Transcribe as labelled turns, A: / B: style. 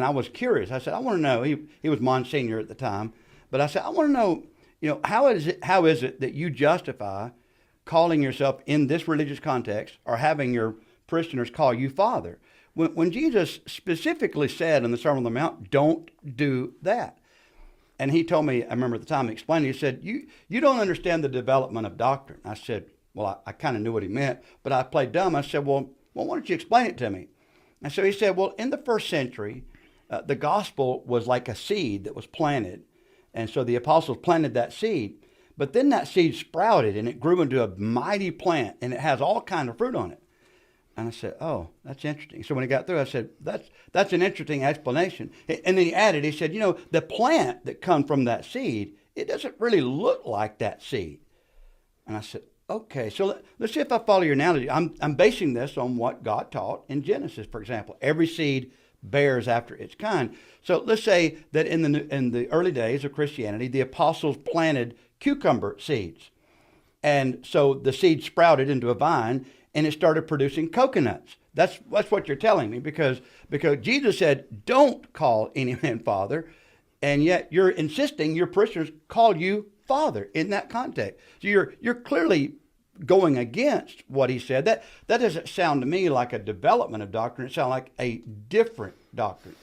A: And I was curious. I said, I want to know. He was Monsignor at the time, but I said, I want to know, how is it that you justify calling yourself in this religious context or having your parishioners call you Father when Jesus specifically said in the Sermon on the Mount, don't do that. And he told me, I remember at the time explaining, he said, you don't understand the development of doctrine. I said, well, I kind of knew what he meant, but I played dumb. I said, well, why don't you explain it to me? And so he said, well, in the first century, the gospel was like a seed that was planted. And so the apostles planted that seed. But then that seed sprouted and it grew into a mighty plant and it has all kind of fruit on it. And I said, oh, that's interesting. So when he got through, I said, that's an interesting explanation. And then he added, he said, the plant that comes from that seed, it doesn't really look like that seed. And I said, okay, so let's see if I follow your analogy. I'm basing this on what God taught in Genesis, for example. Every seed bears after its kind. So let's say that in the early days of Christianity, the apostles planted cucumber seeds. And so the seed sprouted into a vine and it started producing coconuts. That's what you're telling me because Jesus said, don't call any man father, and yet you're insisting your parishioners call you Father in that context. So you're clearly going against what he said. That doesn't sound to me like a development of doctrine. It sounds like a different doctrine.